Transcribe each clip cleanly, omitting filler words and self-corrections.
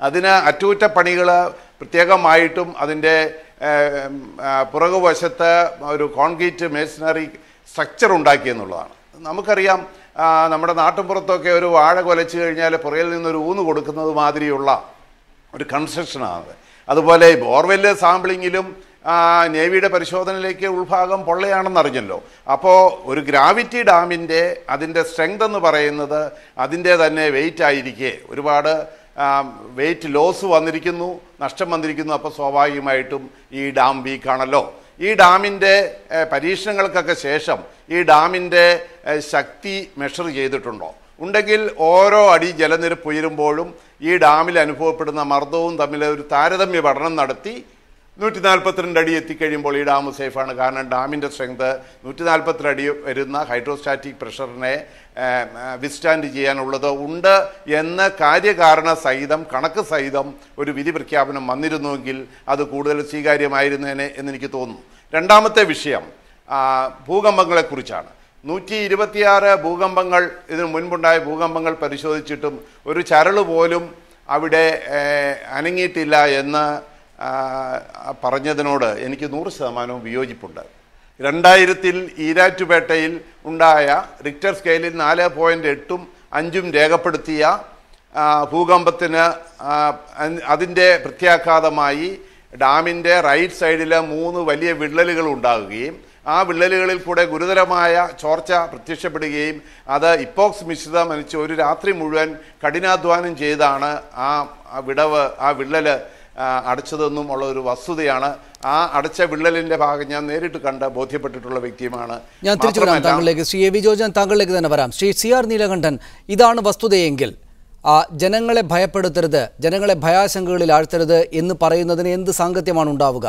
അതിന് അറ്റകുറ്റപ്പണികൾ പ്രത്യേകമായിട്ടും അതിൻ്റെ പുറകുവശത്ത് ഒരു കോൺക്രീറ്റ് മേസണറി സ്ട്രക്ചർ ഉണ്ടാക്കിയെന്നുള്ളതാണ്. നമുക്കറിയാം, നമ്മുടെ നാട്ടിൻപുറത്തൊക്കെ ഒരു വാഴ കുലച്ചു കഴിഞ്ഞാൽ പുറകിൽ നിന്നൊരു ഊന്ന് കൊടുക്കുന്നത് മാതിരിയുള്ള ഒരു കൺസ്ട്രക്ഷനാണ്. അതുപോലെ ബോർവെല്ല് സാമ്പിളിങ്ങിലും നേവിയുടെ പരിശോധനയിലേക്ക് ഉൾഭാഗം പൊള്ളയാണെന്നറിഞ്ഞല്ലോ. അപ്പോൾ ഒരു ഗ്രാവിറ്റി ഡാമിൻ്റെ അതിൻ്റെ സ്ട്രെങ്ത് എന്ന് പറയുന്നത് അതിൻ്റെ തന്നെ വെയിറ്റ് ആയിരിക്കെ ഒരുപാട് വെയിറ്റ് ലോസ് വന്നിരിക്കുന്നു, നഷ്ടം വന്നിരിക്കുന്നു. അപ്പോൾ സ്വാഭാവികമായിട്ടും ഈ ഡാം വീക്കാണല്ലോ. ഈ ഡാമിൻ്റെ പരീക്ഷണങ്ങൾക്കൊക്കെ ശേഷം ഈ ഡാമിൻ്റെ ശക്തി മെഷർ ചെയ്തിട്ടുണ്ടോ? ഉണ്ടെങ്കിൽ ഓരോ അടി ജലനിരപ്പ് ഉയരുമ്പോഴും ഈ ഡാമിൽ അനുഭവപ്പെടുന്ന മർദ്ദവും തമ്മിൽ ഒരു താരതമ്യ പഠനം നടത്തി 142 അടി എത്തിക്കഴിയുമ്പോൾ ഈ ഡാം സേഫാണ്. കാരണം ഡാമിൻ്റെ സ്ട്രെങ്ത് 142 അടി വരുന്ന ഹൈഡ്രോസ്റ്റാറ്റിക് പ്രഷറിനെ വിസ്റ്റാൻഡ് ചെയ്യാനുള്ളത് ഉണ്ട് എന്ന് കാര്യകാരണ സഹിതം കണക്ക് സഹിതം ഒരു വിധി പ്രഖ്യാപനം വന്നിരുന്നുവെങ്കിൽ അത് കൂടുതൽ സ്വീകാര്യമായിരുന്നേനെ എന്നെനിക്ക് തോന്നുന്നു. രണ്ടാമത്തെ വിഷയം ഭൂകമ്പങ്ങളെക്കുറിച്ചാണ്. 126 ഭൂകമ്പങ്ങൾ ഇതിനു മുൻപുണ്ടായ ഭൂകമ്പങ്ങൾ പരിശോധിച്ചിട്ടും ഒരു ചരള് പോലും അവിടെ അനങ്ങിയിട്ടില്ല എന്ന് പറഞ്ഞതിനോട് എനിക്ക് 100% വിയോജിപ്പുണ്ട്. 2000 ഈരാറ്റുപേട്ടയിൽ ഉണ്ടായ റിക്ടർ സ്കെയിലിൽ 4.8ഉം 5ഉം രേഖപ്പെടുത്തിയ ഭൂകമ്പത്തിന് അതിൻ്റെ പ്രത്യാഘാതമായി ഡാമിൻ്റെ റൈറ്റ് സൈഡിൽ 3 വലിയ വിള്ളലുകൾ ഉണ്ടാകുകയും ആ വിള്ളലുകളിൽ കൂടെ ഗുരുതരമായ ചോർച്ച പ്രത്യക്ഷപ്പെടുകയും അത് ഇപ്പോക്സ് മിശ്രിതം അനിച്ച് ഒരു രാത്രി മുഴുവൻ കഠിനാധ്വാനം ചെയ്താണ് ആ വിള്ളൽ അടച്ചതെന്നും ഉള്ള ഒരു വസ്തുതയാണ്. ആ അടച്ച വിള്ളലിന്റെ ഭാഗം ഞാൻ നേരിട്ട് കണ്ട് ബോധ്യപ്പെട്ടിട്ടുള്ള വ്യക്തിയുമാണ്. ഞാൻ തിരിച്ചു വരാം താങ്കളിലേക്ക്. ശ്രീ എ വി ജോർജ്, താങ്കളിലേക്ക് തന്നെ വരാം. ശ്രീ CR നീലകണ്ഠൻ, ഇതാണ് വസ്തുതയെങ്കിൽ ജനങ്ങളെ ഭയപ്പെടുത്തരുത്, ജനങ്ങളെ ഭയാശങ്കകളിൽ ആഴ്ത്തരുത് എന്ന് പറയുന്നതിന് എന്ത് സാങ്കത്യമാണ് ഉണ്ടാവുക?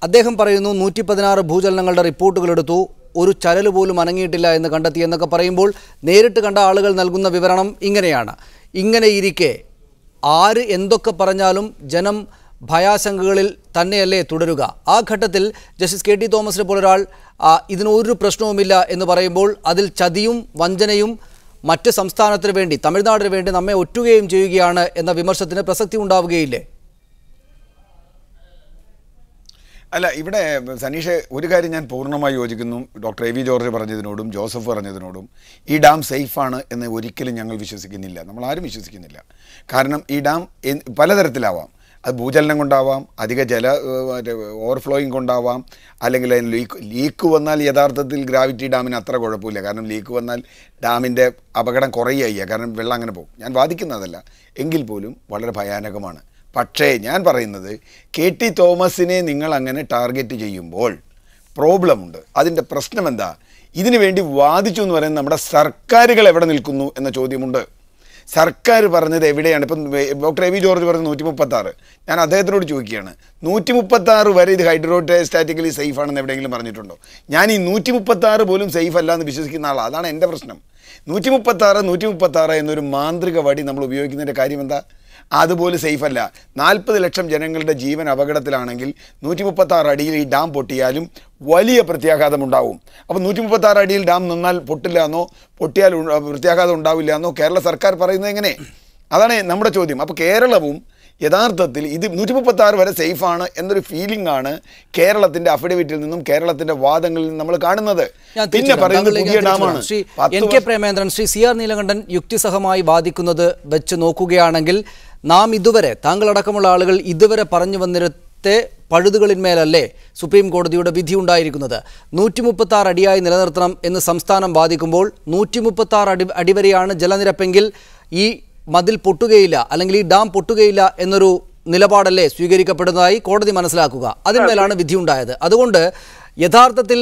അദ്ദേഹം പറയുന്നു 116 ഭൂചലനങ്ങളുടെ റിപ്പോർട്ടുകൾ എടുത്തു, ഒരു ചരൽ പോലും അനങ്ങിയിട്ടില്ല എന്ന് കണ്ടെത്തി എന്നൊക്കെ പറയുമ്പോൾ നേരിട്ട് കണ്ട ആളുകൾ നൽകുന്ന വിവരണം ഇങ്ങനെയാണ്. ഇങ്ങനെ ഇരിക്കെ ആര് എന്തൊക്കെ പറഞ്ഞാലും ജനം ഭയാശങ്കകളിൽ തന്നെയല്ലേ തുടരുക? ആ ഘട്ടത്തിൽ ജസ്റ്റിസ് KT തോമസിനെ പോലൊരാൾ ഇതിനൊരു പ്രശ്നവുമില്ല എന്ന് പറയുമ്പോൾ അതിൽ ചതിയും വഞ്ചനയും മറ്റ് സംസ്ഥാനത്തിന് വേണ്ടി, തമിഴ്നാടിന് വേണ്ടി നമ്മെ ഒറ്റുകയും ചെയ്യുകയാണ് എന്ന വിമർശനത്തിന് പ്രസക്തി ഉണ്ടാവുകയില്ലേ? അല്ല, ഇവിടെ സനീഷ്, ഒരു കാര്യം ഞാൻ പൂർണ്ണമായി യോജിക്കുന്നു. ഡോക്ടർ എ വി ജോർജ് പറഞ്ഞതിനോടും ജോസഫ് പറഞ്ഞതിനോടും. ഈ ഡാം സേഫാണ് എന്ന് ഒരിക്കലും ഞങ്ങൾ വിശ്വസിക്കുന്നില്ല, നമ്മളാരും വിശ്വസിക്കുന്നില്ല. കാരണം ഈ ഡാം പലതരത്തിലാവാം. അത് ഭൂചലനം കൊണ്ടാവാം, അധിക ഓവർഫ്ലോയിങ് കൊണ്ടാവാം, അല്ലെങ്കിൽ അതിന് ലീക്ക് വന്നാൽ യഥാർത്ഥത്തിൽ ഗ്രാവിറ്റി ഡാമിന് അത്ര കുഴപ്പമില്ല. കാരണം ലീക്ക് വന്നാൽ ഡാമിൻ്റെ അപകടം കുറയുക, കാരണം വെള്ളം അങ്ങനെ പോകും. ഞാൻ വാദിക്കുന്നതല്ല, എങ്കിൽ പോലും വളരെ ഭയാനകമാണ്. പക്ഷേ ഞാൻ പറയുന്നത് KT തോമസിനെ നിങ്ങൾ അങ്ങനെ ടാർഗറ്റ് ചെയ്യുമ്പോൾ പ്രോബ്ലമുണ്ട്. അതിൻ്റെ പ്രശ്നം എന്താ? ഇതിനു വേണ്ടി വാദിച്ചു എന്ന് പറയുന്നത് നമ്മുടെ സർക്കാരുകൾ എവിടെ നിൽക്കുന്നു എന്ന ചോദ്യമുണ്ട്. സർക്കാർ പറഞ്ഞത് എവിടെയാണ്? ഇപ്പം ഡോക്ടർ എ വി ജോർജ് പറഞ്ഞത് 136. ഞാൻ അദ്ദേഹത്തിനോട് ചോദിക്കുകയാണ്, 136 വരെ ഇത് ഹൈഡ്രോസ്റ്റാറ്റിക്കലി സേഫ് ആണെന്ന് എവിടെയെങ്കിലും പറഞ്ഞിട്ടുണ്ടോ? ഞാൻ ഈ 136 പോലും സേഫ് അല്ല എന്ന് വിശ്വസിക്കുന്ന ആളാണ്. അതാണ് എൻ്റെ പ്രശ്നം. 136 എന്നൊരു മാന്ത്രിക വടി നമ്മൾ ഉപയോഗിക്കുന്നതിൻ്റെ കാര്യം എന്താ? അതുപോലെ സേഫല്ല. 40 ലക്ഷം ജനങ്ങളുടെ ജീവൻ അപകടത്തിലാണെങ്കിൽ 136 അടിയിൽ ഈ ഡാം പൊട്ടിയാലും വലിയ പ്രത്യാഘാതമുണ്ടാവും. അപ്പോൾ 136 അടിയിൽ ഡാം നിന്നാൽ പൊട്ടില്ല എന്നോ, പൊട്ടിയാൽ പ്രത്യാഘാതം ഉണ്ടാവില്ല എന്നോ കേരള സർക്കാർ പറയുന്നത് എങ്ങനെ? അതാണ് നമ്മുടെ ചോദ്യം. അപ്പോൾ കേരളവും യഥാർത്ഥത്തിൽ ഇത് 136 വരെ സേഫാണ് എന്നൊരു ഫീലിംഗ് ആണ് കേരളത്തിൻ്റെ അഫിഡവിറ്റിൽ നിന്നും കേരളത്തിൻ്റെ വാദങ്ങളിൽ നിന്നും നമ്മൾ കാണുന്നത്. പിന്നെ പറയുന്നത് പുതിയ ഡാമാണ്. NK പ്രേമേന്ദ്രൻ, ശ്രീ CR നീലകണ്ഠൻ യുക്തിസഹമായി വാദിക്കുന്നത് വെച്ച് നോക്കുകയാണെങ്കിൽ നാം ഇതുവരെ, താങ്കളടക്കമുള്ള ആളുകൾ ഇതുവരെ പറഞ്ഞു വന്നിരത്തെ പഴുതുകളിന്മേലല്ലേ സുപ്രീം കോടതിയുടെ വിധി ഉണ്ടായിരിക്കുന്നത്? 136 അടിയായി നിലനിർത്തണം എന്ന് സംസ്ഥാനം വാദിക്കുമ്പോൾ 136 അടി വരെയാണ് ജലനിരപ്പെങ്കിൽ ഈ മതിൽ പൊട്ടുകയില്ല, അല്ലെങ്കിൽ ഈ ഡാം പൊട്ടുകയില്ല എന്നൊരു നിലപാടല്ലേ സ്വീകരിക്കപ്പെടുന്നതായി കോടതി മനസ്സിലാക്കുക. അതിന്മേലാണ് വിധി ഉണ്ടായത്. അതുകൊണ്ട് യഥാർത്ഥത്തിൽ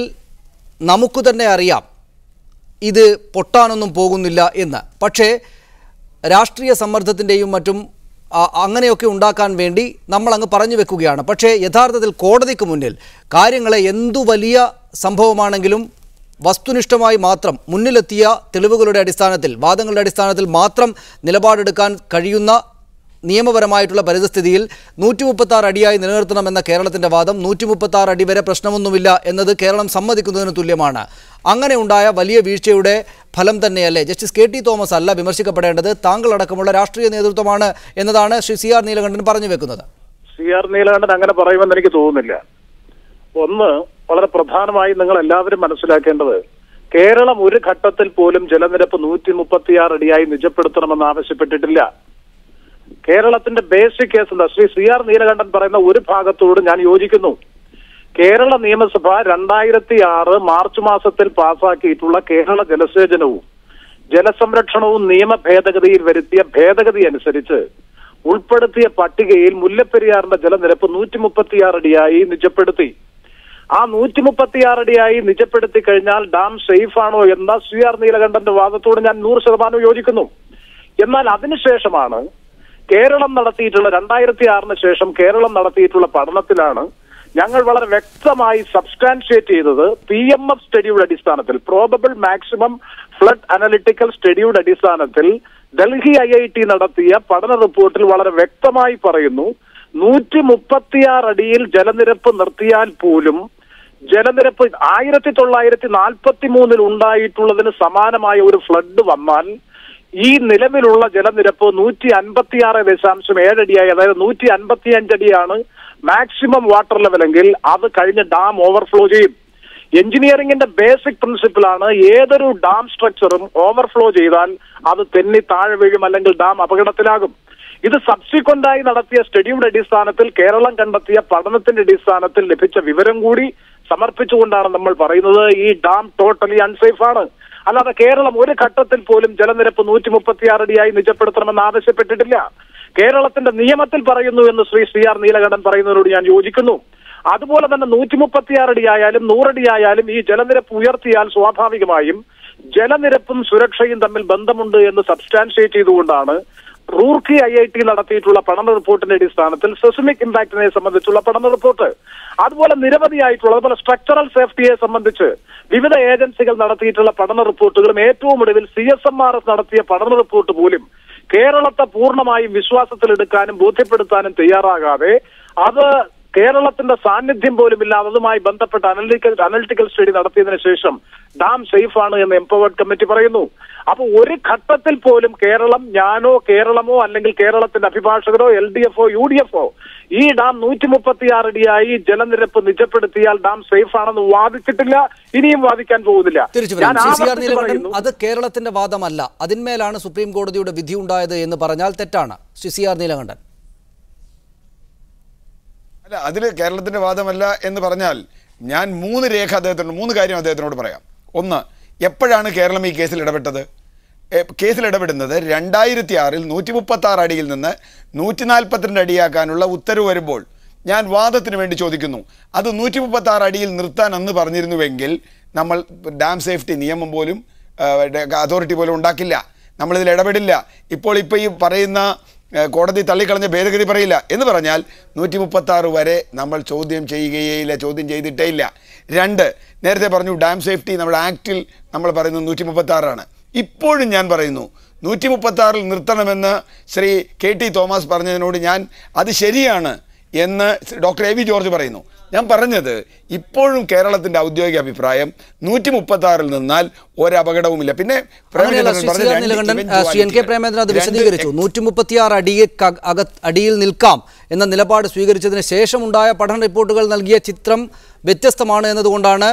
നമുക്ക് തന്നെ അറിയാം ഇത് പൊട്ടാനൊന്നും പോകുന്നില്ല എന്ന്. പക്ഷേ രാഷ്ട്രീയ സമ്മർദ്ദത്തിൻ്റെയും മറ്റും അങ്ങനെയൊക്കെ ഉണ്ടാക്കാൻ വേണ്ടി നമ്മൾ അങ്ങ് പറഞ്ഞു വെക്കുകയാണ്. പക്ഷേ യഥാർത്ഥത്തിൽ കോടതിക്ക് മുന്നിൽ കാര്യങ്ങളെ എന്തു വലിയ സംഭവമാണെങ്കിലും വസ്തുനിഷ്ഠമായി മാത്രം മുന്നിലെത്തിയ തെളിവുകളുടെ അടിസ്ഥാനത്തിൽ, വാദങ്ങളുടെ അടിസ്ഥാനത്തിൽ മാത്രം നിലപാടെടുക്കാൻ കഴിയുന്ന നിയമപരമായിട്ടുള്ള പരിതസ്ഥിതിയിൽ 136 അടിയായി നിലനിർത്തണമെന്ന കേരളത്തിന്റെ വാദം 136 അടി വരെ പ്രശ്നമൊന്നുമില്ല എന്നത് കേരളം സമ്മതിക്കുന്നതിന് തുല്യമാണ്. അങ്ങനെ ഉണ്ടായ വലിയ വീഴ്ചയുടെ ഫലം തന്നെയല്ലേ ജസ്റ്റിസ് കെ.ടി. തോമസ് അല്ല വിമർശിക്കപ്പെടേണ്ടത്, താങ്കളടക്കമുള്ള രാഷ്ട്രീയ നേതൃത്വമാണ് എന്നതാണ് ശ്രീ സി.ആർ. നീലകണ്ഠൻ പറഞ്ഞു വെക്കുന്നത്. സി.ആർ. നീലകണ്ഠൻ അങ്ങനെ പറയുമെന്ന് എനിക്ക് തോന്നുന്നില്ല. ഒന്ന്, വളരെ പ്രധാനമായി നിങ്ങൾ എല്ലാവരും മനസ്സിലാക്കേണ്ടത്, കേരളം ഒരു ഘട്ടത്തിൽ പോലും ജലനിരപ്പ് 136 അടിയായി നിജപ്പെടുത്തണമെന്ന് ആവശ്യപ്പെട്ടിട്ടില്ല. കേരളത്തിന്റെ ബേസിക് കേസ് എന്താ? ശ്രീ സി.ആർ. നീലകണ്ഠൻ പറയുന്ന ഒരു ഭാഗത്തോട് ഞാൻ യോജിക്കുന്നു. കേരള നിയമസഭ 2006 മാർച്ച് മാസത്തിൽ പാസാക്കിയിട്ടുള്ള കേരള ജലസേചനവും ജലസംരക്ഷണവും നിയമ ഭേദഗതിയിൽ വരുത്തിയ ഭേദഗതി അനുസരിച്ച് ഉൾപ്പെടുത്തിയ പട്ടികയിൽ മുല്ലപ്പെരിയാറിന്റെ ജലനിരപ്പ് 136 അടിയായി നിജപ്പെടുത്തി. ആ 136 അടിയായി നിജപ്പെടുത്തി കഴിഞ്ഞാൽ ഡാം സേഫ് ആണോ എന്ന സി.ആർ. നീലകണ്ഠന്റെ വാദത്തോട് ഞാൻ 100% യോജിക്കുന്നു. എന്നാൽ അതിനുശേഷമാണ് കേരളം നടത്തിയിട്ടുള്ള 2006 ശേഷം കേരളം നടത്തിയിട്ടുള്ള പഠനത്തിലാണ് ഞങ്ങൾ വളരെ വ്യക്തമായി സബ്സ്റ്റാൻഷിയേറ്റ് ചെയ്തത് PMF സ്റ്റഡിയുടെ അടിസ്ഥാനത്തിൽ, പ്രോബബിൾ മാക്സിമം ഫ്ലഡ് അനലിറ്റിക്കൽ സ്റ്റഡിയുടെ അടിസ്ഥാനത്തിൽ ഡൽഹി IIT നടത്തിയ പഠന റിപ്പോർട്ടിൽ വളരെ വ്യക്തമായി പറയുന്നു 136 അടിയിൽ ജലനിരപ്പ് നിർത്തിയാൽ പോലും ജലനിരപ്പ് 1943 ഉണ്ടായിട്ടുള്ളതിന് സമാനമായ ഒരു ഫ്ലഡ് വന്നാൽ ഈ നിലവിലുള്ള ജലനിരപ്പ് 156.7 അടിയായി, അതായത് 155 അടിയാണ് മാക്സിമം വാട്ടർ ലെവലെങ്കിൽ അത് കഴിഞ്ഞ് ഡാം ഓവർഫ്ലോ ചെയ്യും. എഞ്ചിനീയറിംഗിന്റെ ബേസിക് പ്രിൻസിപ്പിളാണ് ഏതൊരു ഡാം സ്ട്രക്ചറും ഓവർഫ്ലോ ചെയ്താൽ അത് തെന്നി താഴെ വീഴും, അല്ലെങ്കിൽ ഡാം അപകടത്തിലാകും. ഇത് സബ്സിക്വന്റായി നടത്തിയ സ്റ്റഡിയുടെ അടിസ്ഥാനത്തിൽ കേരളം കണ്ടെത്തിയ പഠനത്തിന്റെ അടിസ്ഥാനത്തിൽ ലഭിച്ച വിവരം കൂടി സമർപ്പിച്ചുകൊണ്ടാണ് നമ്മൾ പറയുന്നത് ഈ ഡാം ടോട്ടലി അൺസേഫ് ആണ്. അല്ലാതെ കേരളം ഒരു ഘട്ടത്തിൽ പോലും ജലനിരപ്പ് 136 അടിയായി നിജപ്പെടുത്തണമെന്ന് ആവശ്യപ്പെട്ടിട്ടില്ല. കേരളത്തിന്റെ നിയമത്തിൽ പറയുന്നു എന്ന് ശ്രീ സി.ആർ. നീലകണ്ഠൻ പറയുന്നതിനോട് ഞാൻ യോജിക്കുന്നു. അതുപോലെ തന്നെ 136 അടിയായാലും 100 അടിയായാലും ഈ ജലനിരപ്പ് ഉയർത്തിയാൽ സ്വാഭാവികമായും ജലനിരപ്പും സുരക്ഷയും തമ്മിൽ ബന്ധമുണ്ട് എന്ന് സബ്സ്റ്റാൻഷിയേറ്റ് ചെയ്തുകൊണ്ടാണ് റൂർക്കി IIT നടത്തിയിട്ടുള്ള പഠന റിപ്പോർട്ടിന്റെ അടിസ്ഥാനത്തിൽ സെസ്മിക് ഇമ്പാക്ടിനെ സംബന്ധിച്ചുള്ള പഠന റിപ്പോർട്ട്, അതുപോലെ നിരവധിയായിട്ടുള്ള, അതുപോലെ സ്ട്രക്ചറൽ സേഫ്റ്റിയെ സംബന്ധിച്ച് വിവിധ ഏജൻസികൾ നടത്തിയിട്ടുള്ള പഠന റിപ്പോർട്ടുകളും ഏറ്റവും ഒടുവിൽ CSMRS നടത്തിയ പഠന റിപ്പോർട്ട് പോലും കേരളത്തെ പൂർണ്ണമായും വിശ്വാസത്തിലെടുക്കാനും ബോധ്യപ്പെടുത്താനും തയ്യാറാകാതെ അത് കേരളത്തിന്റെ സാന്നിധ്യം പോലും ഇല്ലാതെ അതുമായി ബന്ധപ്പെട്ട അനലിറ്റിക്കൽ സ്റ്റഡി നടത്തിയതിനു ശേഷം ഡാം സേഫ് ആണ് എന്ന് എംപവേർഡ് കമ്മിറ്റി പറയുന്നു. അപ്പൊ ഒരു ഘട്ടത്തിൽ പോലും കേരളം, ഞാനോ കേരളമോ അല്ലെങ്കിൽ കേരളത്തിന്റെ അഭിഭാഷകരോ LDF-ഓ UDF-ഓ ഈ ഡാം 136 അടിയായി ജലനിരപ്പ് നിജപ്പെടുത്തിയാൽ ഡാം സേഫ് ആണെന്ന് വാദിച്ചിട്ടില്ല, ഇനിയും വാദിക്കാൻ പോകുന്നില്ല. അത് കേരളത്തിന്റെ വാദമല്ല, അതിന്മേലാണ് സുപ്രീം കോടതിയുടെ വിധി ഉണ്ടായത് എന്ന് പറഞ്ഞാൽ തെറ്റാണ് ശ്രീ സി.ആർ. നീലകണ്ഠൻ. അല്ല, അതിൽ കേരളത്തിൻ്റെ വാദമല്ല എന്ന് പറഞ്ഞാൽ ഞാൻ 3 കാര്യം അദ്ദേഹത്തിനോട് പറയാം. ഒന്ന്, എപ്പോഴാണ് കേരളം ഈ കേസിൽ ഇടപെട്ടത്? കേസിൽ ഇടപെടുന്നത് 2006 136 അടിയിൽ നിന്ന് 142 അടിയാക്കാനുള്ള ഉത്തരവ് വരുമ്പോൾ ഞാൻ വാദത്തിന് വേണ്ടി ചോദിക്കുന്നു, അത് 136 അടിയിൽ നിർത്താൻ അന്ന് പറഞ്ഞിരുന്നുവെങ്കിൽ നമ്മൾ ഡാം സേഫ്റ്റി നിയമം പോലും അതോറിറ്റി പോലും ഉണ്ടാക്കില്ല, നമ്മളിതിൽ ഇടപെടില്ല. ഇപ്പോൾ ഈ പറയുന്ന കോടതി തള്ളിക്കളഞ്ഞ ഭേദഗതി പറയില്ല എന്ന് പറഞ്ഞാൽ 136 വരെ നമ്മൾ ചോദ്യം ചെയ്യുകയില്ല, ചോദ്യം ചെയ്തിട്ടേ ഇല്ല. 2, നേരത്തെ പറഞ്ഞു ഡാം സേഫ്റ്റി നമ്മുടെ ആക്റ്റിൽ നമ്മൾ പറയുന്നത് 136 ഇപ്പോഴും ഞാൻ പറയുന്നു 136 നിർത്തണമെന്ന് ശ്രീ കെ.ടി. തോമസ് പറഞ്ഞതിനോട് ഞാൻ അത് ശരിയാണ് എന്ന് ഡോക്ടർ എ.വി. ജോർജ് പറയുന്നു. ഞാൻ പറഞ്ഞത് ഇപ്പോഴും കേരളത്തിൻ്റെ ഔദ്യോഗിക അഭിപ്രായം 136 നിന്നാൽ ഒരപകടവുമില്ല. പിന്നെ ശ്രീ N.K. പ്രേമേന്ദ്രൻ അത് വിശദീകരിച്ചു. 136 അടിയിൽ നിൽക്കാം എന്ന നിലപാട് സ്വീകരിച്ചതിന് ശേഷമുണ്ടായ പഠന റിപ്പോർട്ടുകൾ നൽകിയ ചിത്രം വ്യത്യസ്തമാണ് എന്നതുകൊണ്ടാണ്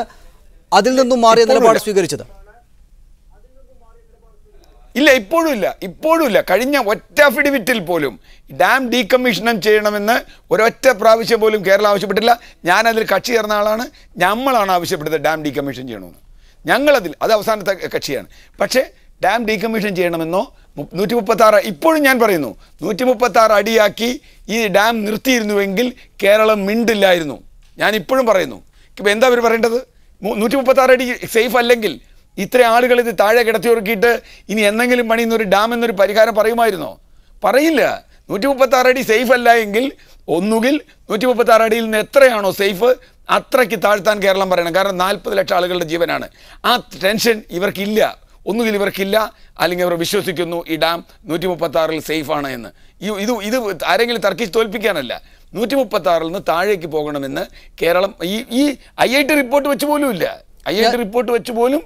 അതിൽ നിന്നും മാറിയ നിലപാട് സ്വീകരിച്ചത്. ഇല്ല, ഇപ്പോഴും ഇല്ല. കഴിഞ്ഞ ഒറ്റ അഫിഡവിറ്റിൽ പോലും ഡാം ഡീകമ്മീഷനം ചെയ്യണമെന്ന് ഒരൊറ്റ പ്രാവശ്യം പോലും കേരളം ആവശ്യപ്പെട്ടില്ല. ഞാനതിൽ കക്ഷി ചേർന്ന ആളാണ്. നമ്മളാണ് ആവശ്യപ്പെട്ടത് ഡാം ഡീകമ്മീഷൻ ചെയ്യണമെന്ന്. അത് അവസാനത്തെ കക്ഷിയാണ്. പക്ഷേ ഡാം ഡീകമ്മീഷൻ ചെയ്യണമെന്നോ 136 ഇപ്പോഴും ഞാൻ പറയുന്നു 136 അടിയാക്കി ഈ ഡാം നിർത്തിയിരുന്നുവെങ്കിൽ കേരളം മിണ്ടില്ലായിരുന്നു. ഞാൻ ഇപ്പോഴും പറയുന്നു. ഇപ്പം എന്താ അവർ പറയേണ്ടത്? 136 അടി സേഫ് അല്ലെങ്കിൽ ഇത്ര ആളുകൾ ഇത് താഴെ കിടത്തിയൊരുക്കിയിട്ട് ഇനി എന്തെങ്കിലും പണിയുന്നൊരു ഡാം എന്നൊരു പരിഹാരം പറയുമായിരുന്നോ? പറയില്ല. 136 അടി സേഫ് അല്ല എങ്കിൽ ഒന്നുകിൽ 136 അടിയിൽ നിന്ന് എത്രയാണോ സേഫ് അത്രയ്ക്ക് താഴ്ത്താൻ കേരളം പറയണം. കാരണം 40 ലക്ഷം ആളുകളുടെ ജീവനാണ്. ആ ടെൻഷൻ ഇവർക്കില്ല. ഒന്നുകിൽ ഇവർക്കില്ല, അല്ലെങ്കിൽ അവർ വിശ്വസിക്കുന്നു ഈ ഡാം 136 സേഫാണ് എന്ന്. ഇത് ആരെങ്കിലും തർക്കിച്ച് തോൽപ്പിക്കാനല്ല. 136 നിന്ന് താഴേക്ക് പോകണമെന്ന് കേരളം ഈ IIT റിപ്പോർട്ട് വെച്ച് പോലും ഇല്ല. IIT റിപ്പോർട്ട് വെച്ച് പോലും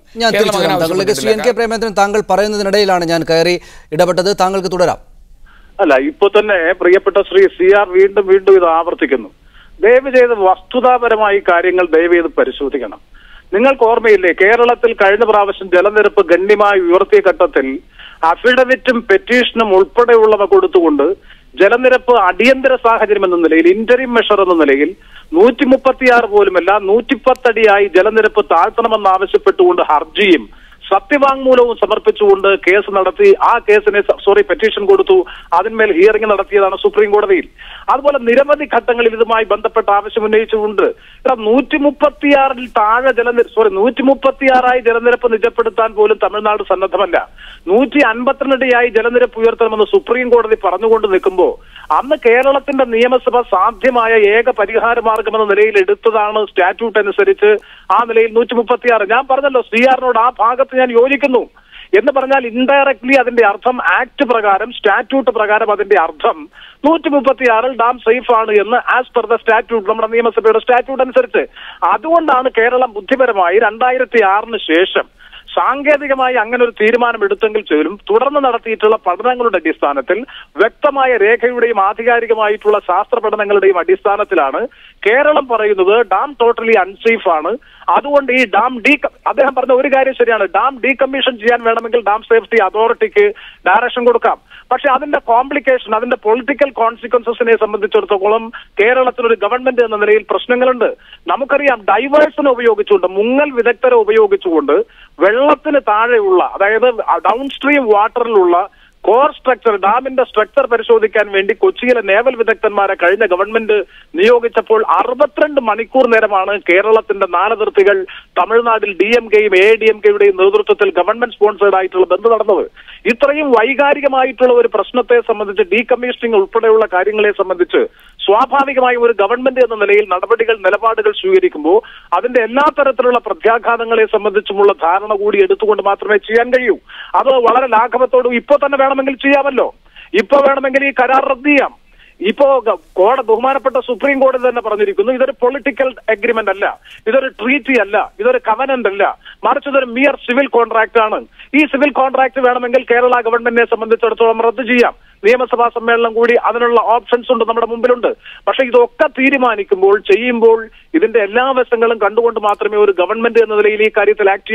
ശ്രീ NK പ്രേമേന്ദ്രൻ, താങ്കൾ പറയുന്നതിനിടയിലാണ് ഞാൻ കയറി ഇടപെട്ടത്. താങ്കൾക്ക് തുടരാം. അല്ല, ഇപ്പൊ തന്നെ പ്രിയപ്പെട്ട ശ്രീ CR വീണ്ടും വീണ്ടും ഇത് ആവർത്തിക്കുന്നു. ദയവ് ചെയ്ത് വസ്തുതാപരമായി കാര്യങ്ങൾ ദയവ് ചെയ്ത് പരിശോധിക്കണം. നിങ്ങൾക്ക് ഓർമ്മയില്ലേ, കേരളത്തിൽ കഴിഞ്ഞ പ്രാവശ്യം ജലനിരപ്പ് ഗണ്യമായി ഉയർത്തിയ ഘട്ടത്തിൽ അഫിഡവിറ്റും പെറ്റീഷനും ഉൾപ്പെടെയുള്ളവ കൊടുത്തുകൊണ്ട് ജലനിരപ്പ് അടിയന്തര സാഹചര്യം എന്ന നിലയിൽ, ഇന്ററിം മെഷർ എന്ന നിലയിൽ 136 പോലുമല്ല 110 അടിയായി ജലനിരപ്പ് താഴ്ത്തണമെന്നാവശ്യപ്പെട്ടുകൊണ്ട് ഹർജിയും സത്യവാങ്മൂലവും സമർപ്പിച്ചുകൊണ്ട് കേസ് നടത്തി. ആ കേസിനെ പെറ്റീഷൻ കൊടുത്തു. അതിന്മേൽ ഹിയറിംഗ് നടത്തിയതാണ് സുപ്രീം കോടതിയിൽ. അതുപോലെ നിരവധി ഘട്ടങ്ങളിൽ ഇതുമായി ബന്ധപ്പെട്ട ആവശ്യം ഉന്നയിച്ചുകൊണ്ട് 136 താഴെ 136 ജലനിരപ്പ് നിജപ്പെടുത്താൻ പോലും തമിഴ്നാട് സന്നദ്ധമല്ല. 152 ജലനിരപ്പ് ഉയർത്തണമെന്ന് സുപ്രീം കോടതി പറഞ്ഞുകൊണ്ട് നിൽക്കുമ്പോൾ അന്ന് കേരളത്തിന്റെ നിയമസഭ സാധ്യമായ ഏക പരിഹാര മാർഗമെന്ന നിലയിൽ എടുത്തതാണ് സ്റ്റാറ്റ്യൂട്ട് അനുസരിച്ച് ആ നിലയിൽ 136. ഞാൻ പറഞ്ഞല്ലോ, CRനോട് ആ ഭാഗത്ത് ഞാൻ യോജിക്കുന്നു എന്ന് പറഞ്ഞാൽ ഇൻഡയറക്ട്ലി അതിന്റെ അർത്ഥം ആക്ട് പ്രകാരം, സ്റ്റാറ്റ്യൂട്ട് പ്രകാരം അതിന്റെ അർത്ഥം 136 ഡാം സേഫ് ആണ് എന്ന് ആസ് പെർ ദ സ്റ്റാറ്റ്യൂട്ട്, നമ്മുടെ നിയമസഭയുടെ സ്റ്റാറ്റ്യൂട്ട് അനുസരിച്ച്. അതുകൊണ്ടാണ് കേരളം ബുദ്ധിപരമായി 2006 ശേഷം സാങ്കേതികമായി അങ്ങനെ ഒരു തീരുമാനം എടുത്തെങ്കിൽ പോലും തുടർന്ന് നടത്തിയിട്ടുള്ള പഠനങ്ങളുടെ അടിസ്ഥാനത്തിൽ, വ്യക്തമായ രേഖയുടെയും ആധികാരികമായിട്ടുള്ള ശാസ്ത്ര പഠനങ്ങളുടെയും അടിസ്ഥാനത്തിലാണ് കേരളം പറയുന്നത് ഡാം ടോട്ടലി അൺസേഫ് ആണ്. അതുകൊണ്ട് ഈ ഡാം അദ്ദേഹം പറഞ്ഞ ഒരു കാര്യം ശരിയാണ്, ഡാം ഡീകമ്മീഷൻ ചെയ്യാൻ വേണമെങ്കിൽ ഡാം സേഫ്റ്റി അതോറിറ്റിക്ക് ഡയറക്ഷൻ കൊടുക്കാം. പക്ഷെ അതിന്റെ കോംപ്ലിക്കേഷൻ, അതിന്റെ പൊളിറ്റിക്കൽ കോൺസിക്വൻസസിനെ സംബന്ധിച്ചിടത്തോളം കേരളത്തിലൊരു ഗവൺമെന്റ് എന്ന നിലയിൽ പ്രശ്നങ്ങളുണ്ട്. നമുക്കറിയാം, ഡൈവേഴ്സിനെ ഉപയോഗിച്ചുകൊണ്ട്, മുങ്ങൽ വിദഗ്ധരെ ഉപയോഗിച്ചുകൊണ്ട് വെള്ളത്തിന് താഴെയുള്ള, അതായത് ഡൗൺ സ്ട്രീം വാട്ടറിലുള്ള കോർ സ്ട്രക്ചർ, ഡാമിന്റെ സ്ട്രക്ചർ പരിശോധിക്കാൻ വേണ്ടി കൊച്ചിയിലെ നേവൽ വിദഗ്ധന്മാരെ കഴിഞ്ഞ ഗവൺമെന്റ് നിയോഗിച്ചപ്പോൾ 62 മണിക്കൂർ നേരമാണ് കേരളത്തിന്റെ 4 അതിർത്തികൾ തമിഴ്നാട്ടിൽ DMKയും ADMKയുടെയും നേതൃത്വത്തിൽ ഗവൺമെന്റ് സ്പോൺസേഡ് ആയിട്ടുള്ള ബന്ദ് നടന്നത്. ഇത്രയും വൈകാരികമായിട്ടുള്ള ഒരു പ്രശ്നത്തെ സംബന്ധിച്ച്, ഡീകമ്മീഷനിങ് ഉൾപ്പെടെയുള്ള കാര്യങ്ങളെ സംബന്ധിച്ച് സ്വാഭാവികമായി ഒരു ഗവൺമെന്റ് എന്ന നിലയിൽ നിലപാടുകൾ സ്വീകരിക്കുമ്പോൾ അതിന്റെ എല്ലാ തരത്തിലുള്ള പ്രത്യാഘാതങ്ങളെ സംബന്ധിച്ചുമുള്ള ധാരണ കൂടി എടുത്തുകൊണ്ട് മാത്രമേ ചെയ്യാൻ കഴിയൂ. അത് വളരെ ലാഘവത്തോടും ഇപ്പൊ തന്നെ വേണമെങ്കിൽ ചെയ്യാമല്ലോ. ഇപ്പൊ വേണമെങ്കിൽ ഈ കരാർ റദ്ദ് ചെയ്യാം. ഇപ്പോ ബഹുമാനപ്പെട്ട സുപ്രീം കോടതി തന്നെ പറഞ്ഞിരിക്കുന്നു, ഇതൊരു പൊളിറ്റിക്കൽ അഗ്രിമെന്റ് അല്ല, ഇതൊരു ട്രീറ്റി അല്ല, ഇതൊരു കവനന്റ് അല്ല, മറിച്ച് ഇതൊരു മിയർ സിവിൽ കോൺട്രാക്ട് ആണ്. ഈ സിവിൽ കോൺട്രാക്ട് വേണമെങ്കിൽ കേരള ഗവൺമെന്റിനെ സംബന്ധിച്ചിടത്തോളം റദ്ദ് ചെയ്യാം. നിയമസഭാ സമ്മേളനം കൂടി അതിനുള്ള ഓപ്ഷൻസ് ഉണ്ട്, നമ്മുടെ മുമ്പിലുണ്ട്. പക്ഷെ ഇതൊക്കെ തീരുമാനിക്കുമ്പോൾ, ചെയ്യുമ്പോൾ ഇതിന്റെ എല്ലാ വശങ്ങളും കണ്ടുകൊണ്ട് മാത്രമേ ഒരു ഗവൺമെന്റ് എന്ന നിലയിൽ ഈ കാര്യത്തിൽ ആക്ട്